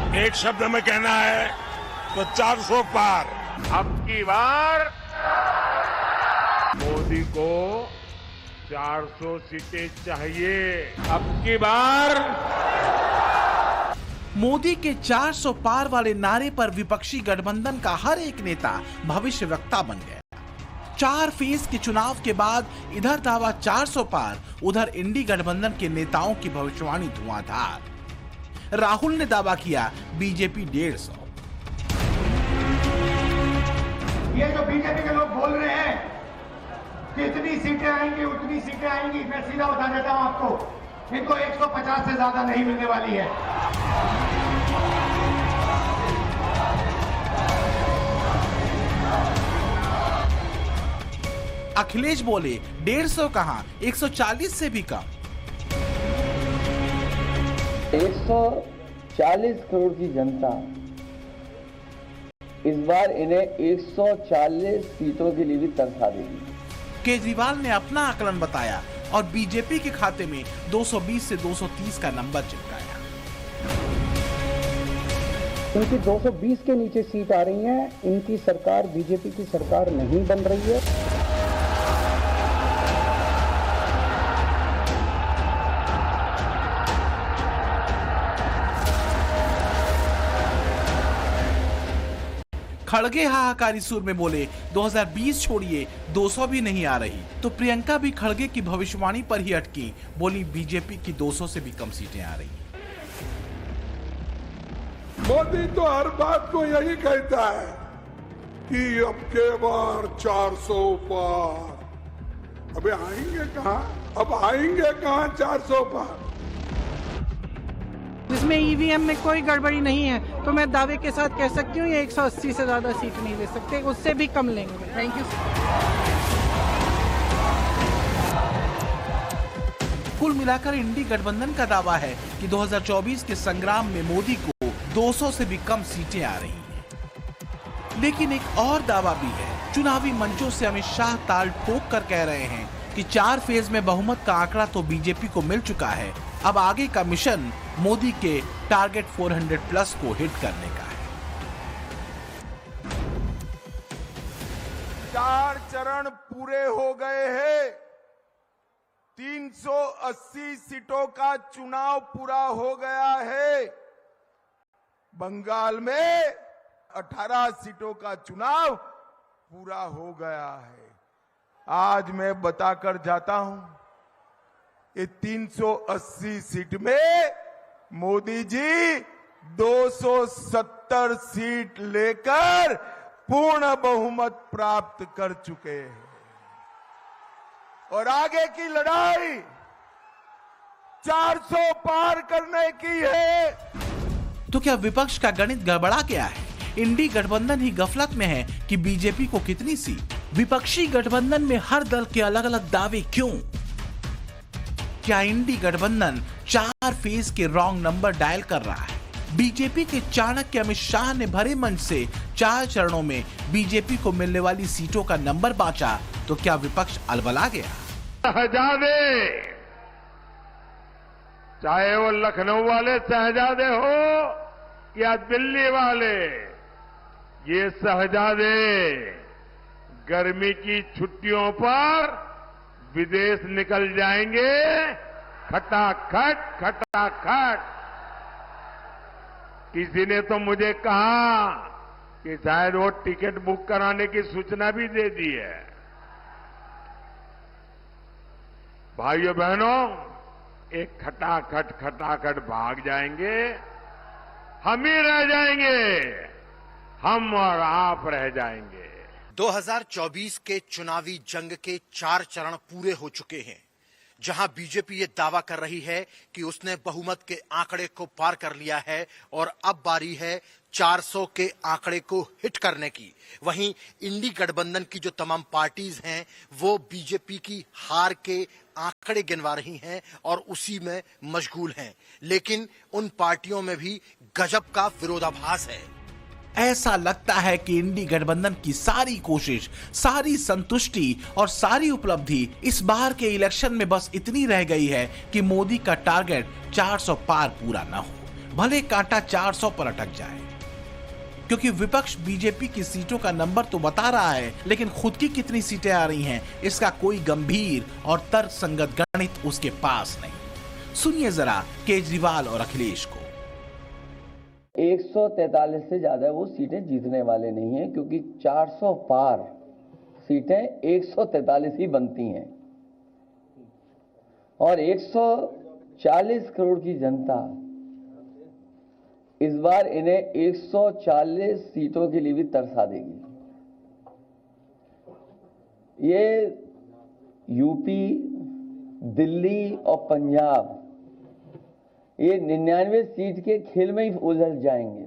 एक शब्द में कहना है तो 400 पार। अब की बार मोदी को 400 सीटें चाहिए। अब की बार मोदी के 400 पार वाले नारे पर विपक्षी गठबंधन का हर एक नेता भविष्यवक्ता बन गया। 4 फेज के चुनाव के बाद इधर दावा 400 पार, उधर इंडी गठबंधन के नेताओं की भविष्यवाणी धुआंधार। राहुल ने दावा किया बीजेपी 150। ये जो बीजेपी के लोग बोल रहे हैं कि इतनी सीटें आएंगी उतनी सीटें आएंगी, मैं सीधा बता देता हूं आपको, इनको 150 से ज्यादा नहीं मिलने वाली है। अखिलेश बोले 150 कहां, 140 से भी कम। 140 करोड़ की जनता इस बार इन्हें 140 सीटों के लिए भी तरसा देगी। केजरीवाल ने अपना आकलन बताया और बीजेपी के खाते में 220 से 230 का नंबर चिपकाया। इनकी 220 के नीचे सीट आ रही है, इनकी सरकार बीजेपी की सरकार नहीं बन रही है। खड़गे हाहाकारी सुर में बोले 2020 छोड़िए 200 भी नहीं आ रही, तो प्रियंका भी खड़गे की भविष्यवाणी पर ही अटकी, बोली बीजेपी की 200 से भी कम सीटें आ रही। मोदी तो हर बात को यही कहता है कि अब के बार 400 पार। अबे आएंगे कहां? अब आएंगे कहां 400 पार? जिसमें ईवीएम में कोई गड़बड़ी नहीं है, तो मैं दावे के साथ कह सकती हूँ ये 180 से ज्यादा सीट नहीं ले सकते, उससे भी कम लेंगे। Thank you. कुल मिलाकर इंडी गठबंधन का दावा है कि 2024 के संग्राम में मोदी को 200 से भी कम सीटें आ रही हैं। लेकिन एक और दावा भी है। चुनावी मंचों से अमित शाह ताल ठोक कर कह रहे हैं कि 4 फेज में बहुमत का आंकड़ा तो बीजेपी को मिल चुका है, अब आगे का मिशन मोदी के टारगेट 400 प्लस को हिट करने का है। 4 चरण पूरे हो गए हैं। 380 सीटों का चुनाव पूरा हो गया है। बंगाल में 18 सीटों का चुनाव पूरा हो गया है। आज मैं बताकर जाता हूं, ये 380 सीट में मोदी जी 270 सीट लेकर पूर्ण बहुमत प्राप्त कर चुके हैं और आगे की लड़ाई 400 पार करने की है। तो क्या विपक्ष का गणित गड़बड़ा गया है? इंडी गठबंधन ही गफलत में है कि बीजेपी को कितनी सीट? विपक्षी गठबंधन में हर दल के अलग अलग दावे क्यों? क्या इंडी गठबंधन 4 फेज के रॉन्ग नंबर डायल कर रहा है? बीजेपी के चाणक्य अमित शाह ने भरे मंच से 4 चरणों में बीजेपी को मिलने वाली सीटों का नंबर बांटा, तो क्या विपक्ष अलबला गया? शहजादे, चाहे वो लखनऊ वाले शहजादे हो या दिल्ली वाले, ये शहजादे गर्मी की छुट्टियों पर विदेश निकल जाएंगे खटाखट खटाखट। किसी ने तो मुझे कहा कि शायद वो टिकट बुक कराने की सूचना भी दे दी है। भाइयों बहनों, एक खटाखट खटाखट भाग जाएंगे, हम ही रह जाएंगे, हम और आप रह जाएंगे। 2024 के चुनावी जंग के 4 चरण पूरे हो चुके हैं, जहां बीजेपी ये दावा कर रही है कि उसने बहुमत के आंकड़े को पार कर लिया है और अब बारी है 400 के आंकड़े को हिट करने की। वहीं इंडी गठबंधन की जो तमाम पार्टीज हैं वो बीजेपी की हार के आंकड़े गिनवा रही हैं और उसी में मशगूल हैं, लेकिन उन पार्टियों में भी गजब का विरोधाभास है। ऐसा लगता है कि इंडी गठबंधन की सारी कोशिश, सारी संतुष्टि और सारी उपलब्धि इस बार के इलेक्शन में बस इतनी रह गई है कि मोदी का टारगेट 400 पार पूरा न हो। भले कांटा 400 पर अटक जाए, क्योंकि विपक्ष बीजेपी की सीटों का नंबर तो बता रहा है, लेकिन खुद की कितनी सीटें आ रही हैं इसका कोई गंभीर और तर्कसंगत गणित उसके पास नहीं। सुनिए जरा केजरीवाल और अखिलेश को। 143 से ज्यादा वो सीटें जीतने वाले नहीं हैं, क्योंकि 400 पार सीटें 143 ही बनती हैं और 140 करोड़ की जनता इस बार इन्हें 140 सीटों के लिए भी तरसा देगी। ये यूपी, दिल्ली और पंजाब ये 99 सीट के खेल में ही उलझ जाएंगे।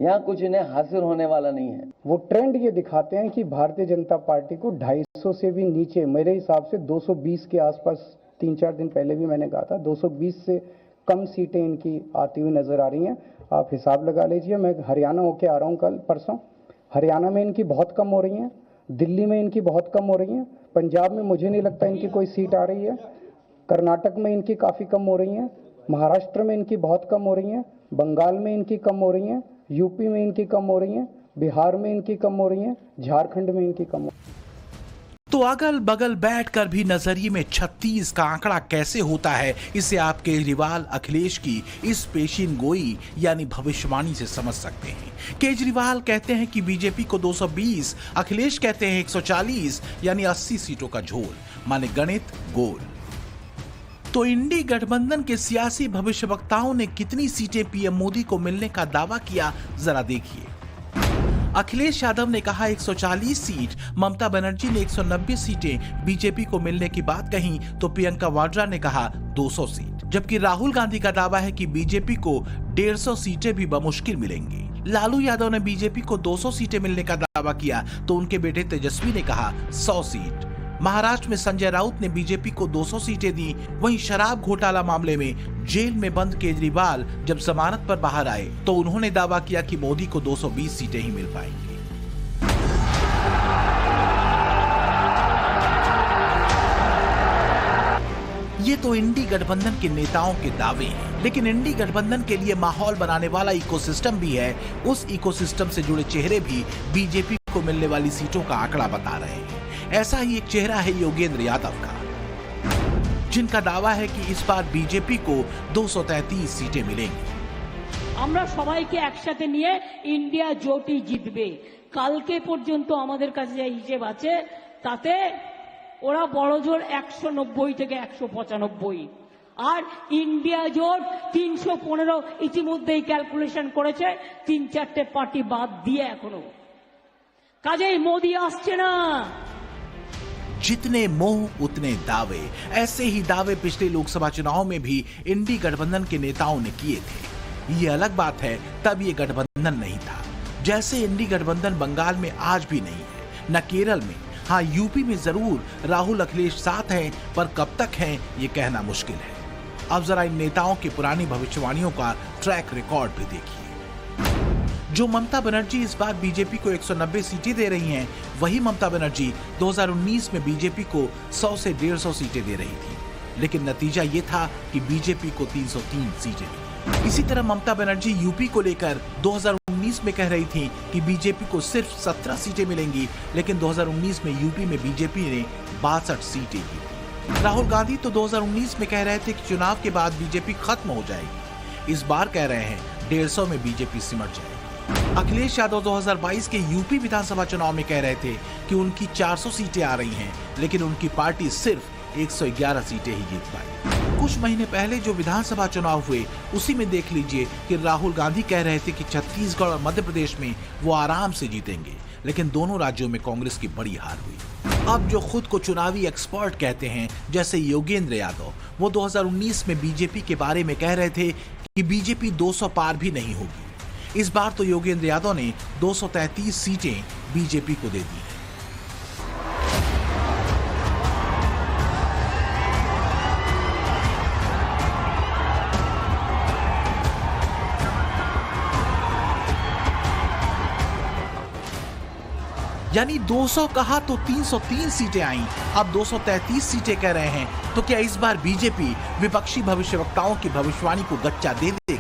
यहाँ कुछ इन्हें हासिल होने वाला नहीं है। वो ट्रेंड ये दिखाते हैं कि भारतीय जनता पार्टी को 250 से भी नीचे, मेरे हिसाब से 220 के आसपास, 3-4 दिन पहले भी मैंने कहा था, 220 से कम सीटें इनकी आती हुई नजर आ रही हैं। आप हिसाब लगा लीजिए। मैं हरियाणा होके आ रहा हूँ कल परसों, हरियाणा में इनकी बहुत कम हो रही हैं, दिल्ली में इनकी बहुत कम हो रही हैं, पंजाब में मुझे नहीं लगता इनकी कोई सीट आ रही है, कर्नाटक में इनकी काफ़ी कम हो रही हैं, महाराष्ट्र में इनकी बहुत कम हो रही हैं, बंगाल में इनकी कम हो रही हैं, यूपी में इनकी कम हो रही हैं, बिहार में इनकी कम हो रही हैं, झारखंड में इनकी कम हो। तो अगल बगल बैठकर भी नजरिए में 36 का आंकड़ा कैसे होता है, इसे आप केजरीवाल अखिलेश की इस पेशीन गोई यानी भविष्यवाणी से समझ सकते हैं। केजरीवाल कहते हैं कि बीजेपी को 220, अखिलेश कहते हैं 140 यानी 80 सीटों का झोल, माने गणित गोल। तो इंडी गठबंधन के सियासी भविष्यवक्ताओं ने कितनी सीटें पीएम मोदी को मिलने का दावा किया, जरा देखिए। अखिलेश यादव ने कहा 140 सीट, ममता बनर्जी ने 190 सीटें बीजेपी को मिलने की बात कही, तो प्रियंका वाड्रा ने कहा 200 सीट, जबकि राहुल गांधी का दावा है कि बीजेपी को 150 सीटें भी बमुश्किल मिलेंगी। लालू यादव ने बीजेपी को 200 सीटें मिलने का दावा किया, तो उनके बेटे तेजस्वी ने कहा 100 सीट। महाराष्ट्र में संजय राउत ने बीजेपी को 200 सीटें दी। वहीं शराब घोटाला मामले में जेल में बंद केजरीवाल जब जमानत पर बाहर आए तो उन्होंने दावा किया कि मोदी को 220 सीटें ही मिल पाएंगी। ये तो इंडी गठबंधन के नेताओं के दावे हैं, लेकिन इंडी गठबंधन के लिए माहौल बनाने वाला इकोसिस्टम भी है। उस इकोसिस्टम से जुड़े चेहरे भी बीजेपी को मिलने वाली सीटों का आंकड़ा बता रहे हैं। ऐसा ही एक चेहरा है योगेंद्र यादव का, जिनका दावा है कि इस बार बीजेपी को 233 सीटें मिलेंगी। আমরা সবাইকে একসাথে নিয়ে ইন্ডিয়া জোটই জিতবে। কালকে পর্যন্ত আমাদের কাছে যে হিসেব আছে তাতে ওরা বড় জোর 190 থেকে 195, আর ইন্ডিয়া জোট 315 ইতিমধ্যেই ক্যালকুলেশন করেছে, 3-4টে পার্টি বাদ দিয়ে এখনো। কাজেই মোদি আসছে না। जितने मोह उतने दावे, ऐसे ही दावे पिछले लोकसभा चुनाव में भी इंडी गठबंधन के नेताओं ने किए थे। ये अलग बात है, तब ये गठबंधन नहीं था, जैसे इंडी गठबंधन बंगाल में आज भी नहीं है, न केरल में। हाँ, यूपी में जरूर राहुल अखिलेश साथ हैं, पर कब तक हैं ये कहना मुश्किल है। अब जरा इन नेताओं की पुरानी भविष्यवाणियों का ट्रैक रिकॉर्ड भी देखिए। जो ममता बनर्जी इस बार बीजेपी को 190 सीटें दे रही हैं, वही ममता बनर्जी 2019 में बीजेपी को 100 से 150 सीटें दे रही थी, लेकिन नतीजा ये था कि बीजेपी को 303 सीटें मिली। इसी तरह ममता बनर्जी यूपी को लेकर 2019 में कह रही थी कि बीजेपी को सिर्फ 17 सीटें मिलेंगी, लेकिन 2019 में यूपी में बीजेपी ने 62 सीटें की। राहुल गांधी तो 2019 में कह रहे थे कि चुनाव के बाद बीजेपी खत्म हो जाएगी। इस बार कह रहे हैं 150 में बीजेपी सिमट जाएगी। अखिलेश यादव 2022 के यूपी विधानसभा चुनाव में कह रहे थे कि उनकी 400 सीटें आ रही हैं, लेकिन उनकी पार्टी सिर्फ 111 सीटें ही जीत पाई। कुछ महीने पहले जो विधानसभा चुनाव हुए, उसी में देख लीजिए कि राहुल गांधी कह रहे थे कि छत्तीसगढ़ और मध्य प्रदेश में वो आराम से जीतेंगे, लेकिन दोनों राज्यों में कांग्रेस की बड़ी हार हुई। अब जो खुद को चुनावी एक्सपर्ट कहते हैं, जैसे योगेंद्र यादव, वो 2019 में बीजेपी के बारे में कह रहे थे कि बीजेपी 200 पार भी नहीं होगी। इस बार तो योगेंद्र यादव ने 233 सीटें बीजेपी को दे दी हैं। यानी 200 कहा तो 303 सीटें आईं, अब 233 सीटें कह रहे हैं, तो क्या इस बार बीजेपी विपक्षी भविष्यवक्ताओं की भविष्यवाणी को गच्चा दे देगी?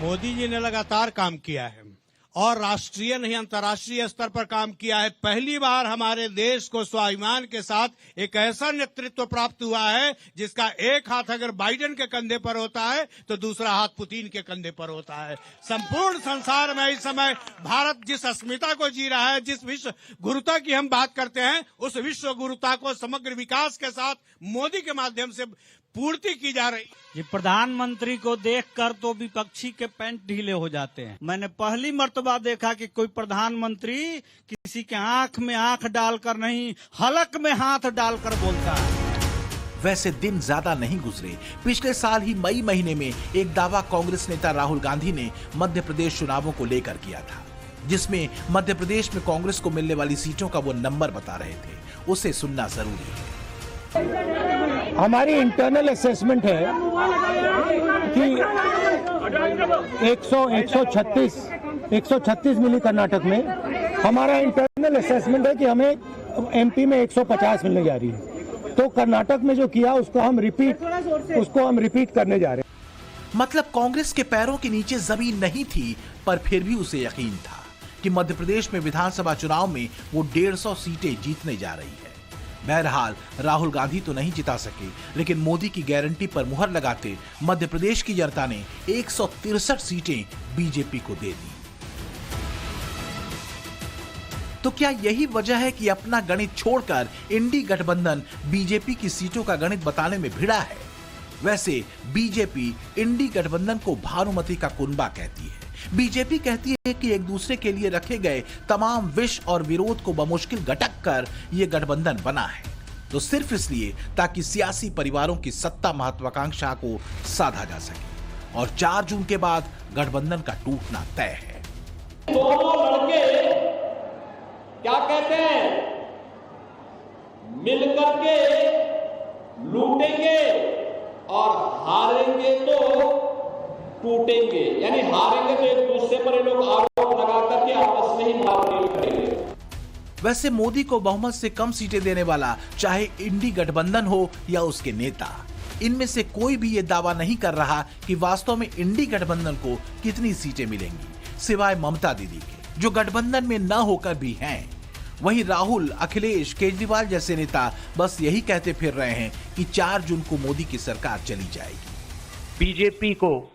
मोदी जी ने लगातार काम किया है और राष्ट्रीय नहीं अंतर्राष्ट्रीय स्तर पर काम किया है। पहली बार हमारे देश को स्वाभिमान के साथ एक ऐसा नेतृत्व प्राप्त हुआ है जिसका एक हाथ अगर बाइडेन के कंधे पर होता है तो दूसरा हाथ पुतिन के कंधे पर होता है। संपूर्ण संसार में इस समय भारत जिस अस्मिता को जी रहा है, जिस विश्व गुरुता की हम बात करते हैं, उस विश्व गुरुता को समग्र विकास के साथ मोदी के माध्यम से पूर्ति की जा रही। ये प्रधानमंत्री को देखकर तो विपक्षी के पैंट ढीले हो जाते हैं। मैंने पहली मर्तबा देखा कि कोई प्रधानमंत्री किसी के आंख में आंख डालकर नहीं, हलक में हाथ डालकर बोलता है। वैसे दिन ज्यादा नहीं गुजरे, पिछले साल ही मई महीने में एक दावा कांग्रेस नेता राहुल गांधी ने मध्य प्रदेश चुनावों को लेकर किया था, जिसमें मध्य प्रदेश में कांग्रेस को मिलने वाली सीटों का वो नंबर बता रहे थे। उसे सुनना जरूरी है। हमारी इंटरनल असेसमेंट है कि 136 मिली कर्नाटक में। हमारा इंटरनल असेसमेंट है कि हमें एमपी में 150 मिलने जा रही है। तो कर्नाटक में जो किया उसको हम रिपीट करने जा रहे हैं। मतलब कांग्रेस के पैरों के नीचे जमीन नहीं थी, पर फिर भी उसे यकीन था कि मध्य प्रदेश में विधानसभा चुनाव में वो 150 सीटें जीतने जा रही है। बहरहाल राहुल गांधी तो नहीं जिता सके, लेकिन मोदी की गारंटी पर मुहर लगाते मध्य प्रदेश की जनता ने 163 सीटें बीजेपी को दे दी। तो क्या यही वजह है कि अपना गणित छोड़कर इंडी गठबंधन बीजेपी की सीटों का गणित बताने में भिड़ा है? वैसे बीजेपी इंडी गठबंधन को भानुमति का कुनबा कहती है। बीजेपी कहती है कि एक दूसरे के लिए रखे गए तमाम विष और विरोध को बमुश्किल घटक कर यह गठबंधन बना है, तो सिर्फ इसलिए ताकि सियासी परिवारों की सत्ता महत्वाकांक्षा को साधा जा सके। और 4 जून के बाद गठबंधन का टूटना तय है। दोनों लड़के क्या कहते हैं, मिलकर के लूटेंगे और हारेंगे तो टूटेंगे, यानी हारेंगे तो एक दूसरे पर ये लोग आरोप लगा करके आपस में ही मारपीट करेंगे। वैसे मोदी को बहुमत से कम सीटें देने वाला चाहे इंडी गठबंधन हो या उसके नेता, इनमें से कोई भी ये दावा नहीं कर रहा कि वास्तव में इंडी गठबंधन को कितनी सीटें मिलेंगी, सिवाय ममता दीदी के, जो गठबंधन में न होकर भी हैं। वहीं राहुल, अखिलेश, केजरीवाल जैसे नेता बस यही कहते फिर रहे हैं कि 4 जून को मोदी की सरकार चली जाएगी। बीजेपी को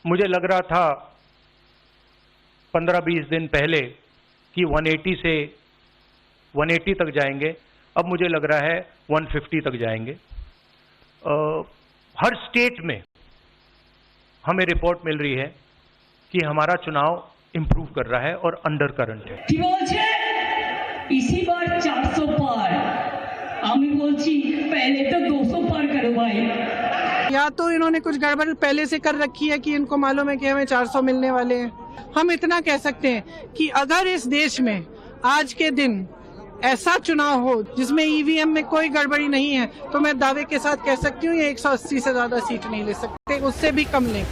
मुझे लग रहा था 15-20 दिन पहले कि 180 से 180 तक जाएंगे, अब मुझे लग रहा है 150 तक जाएंगे। हर स्टेट में हमें रिपोर्ट मिल रही है कि हमारा चुनाव इंप्रूव कर रहा है और अंडर करंट है। इसी बार 400 पार, আমি বলছি पहले तो 200 पार करो भाई। या तो इन्होंने कुछ गड़बड़ पहले से कर रखी है कि इनको मालूम है कि हमें 400 मिलने वाले हैं। हम इतना कह सकते हैं कि अगर इस देश में आज के दिन ऐसा चुनाव हो जिसमें ईवीएम में कोई गड़बड़ी नहीं है, तो मैं दावे के साथ कह सकती हूँ ये 180 से ज्यादा सीट नहीं ले सकते, उससे भी कम लेंगे।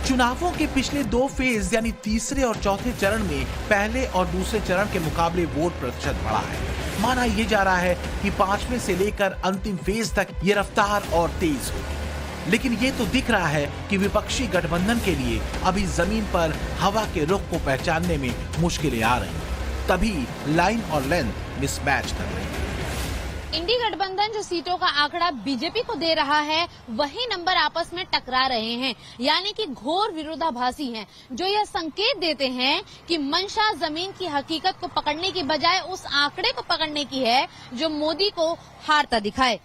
चुनावों के पिछले 2 फेज यानी तीसरे और चौथे चरण में पहले और दूसरे चरण के मुकाबले वोट प्रतिशत बढ़ा है। माना यह जा रहा है कि 5वें से लेकर अंतिम फेज तक ये रफ्तार और तेज होगी। लेकिन ये तो दिख रहा है कि विपक्षी गठबंधन के लिए अभी जमीन पर हवा के रुख को पहचानने में मुश्किलें आ रही हैं। तभी लाइन और लेंथ मिसमैच कर रही है। इंडी गठबंधन जो सीटों का आंकड़ा बीजेपी को दे रहा है, वही नंबर आपस में टकरा रहे हैं, यानी कि घोर विरोधाभासी हैं, जो यह संकेत देते हैं कि मंशा जमीन की हकीकत को पकड़ने की बजाय उस आंकड़े को पकड़ने की है जो मोदी को हारता दिखाए।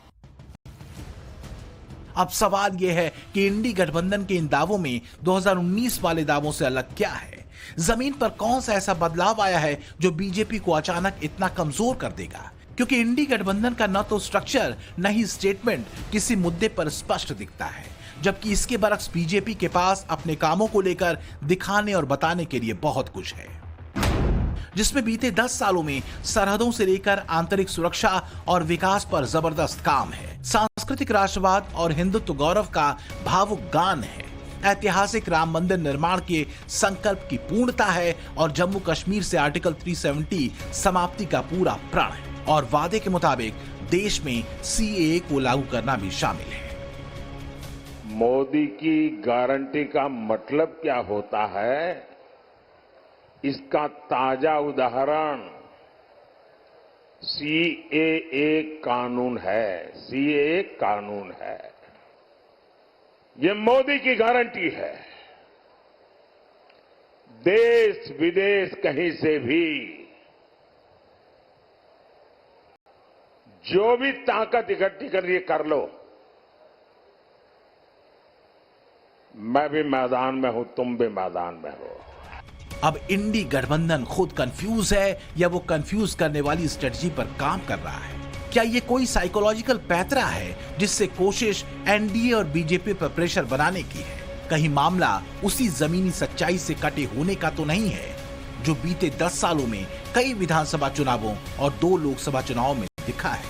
अब सवाल यह है कि इंडी गठबंधन के इन दावों में 2019 वाले दावों से अलग क्या है? जमीन पर कौन सा ऐसा बदलाव आया है जो बीजेपी को अचानक इतना कमजोर कर देगा? क्योंकि इंडी गठबंधन का न तो स्ट्रक्चर न ही स्टेटमेंट किसी मुद्दे पर स्पष्ट दिखता है, जबकि इसके बरक्स बीजेपी के पास अपने कामों को लेकर दिखाने और बताने के लिए बहुत कुछ है, जिसमें बीते 10 सालों में सरहदों से लेकर आंतरिक सुरक्षा और विकास पर जबरदस्त काम है। सांस्कृतिक राष्ट्रवाद और हिंदुत्व गौरव का भावुक गान है। ऐतिहासिक राम मंदिर निर्माण के संकल्प की पूर्णता है और जम्मू कश्मीर से आर्टिकल 370 समाप्ति का पूरा प्रण है और वादे के मुताबिक देश में सीएए को लागू करना भी शामिल है। मोदी की गारंटी का मतलब क्या होता है, इसका ताजा उदाहरण सीएए कानून है। सीएए कानून है, ये मोदी की गारंटी है। देश विदेश कहीं से भी जो भी ताकत इकट्ठी कर रही है कर लो, मैं भी मैदान में हूं, तुम भी मैदान में हो। अब इंडी गठबंधन खुद कंफ्यूज है या वो कंफ्यूज करने वाली स्ट्रेटजी पर काम कर रहा है? क्या ये कोई साइकोलॉजिकल पैतरा है जिससे कोशिश एनडीए और बीजेपी पर प्रेशर बनाने की है? कहीं मामला उसी जमीनी सच्चाई से कटे होने का तो नहीं है जो बीते 10 सालों में कई विधानसभा चुनावों और 2 लोकसभा चुनावों में दिखा है?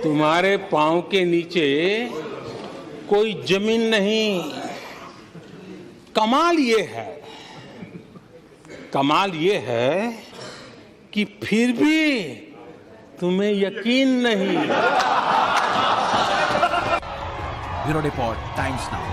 तुम्हारे पांव के नीचे कोई जमीन नहीं। कमाल ये है कि फिर भी तुम्हें यकीन नहीं। Bureau report, times now.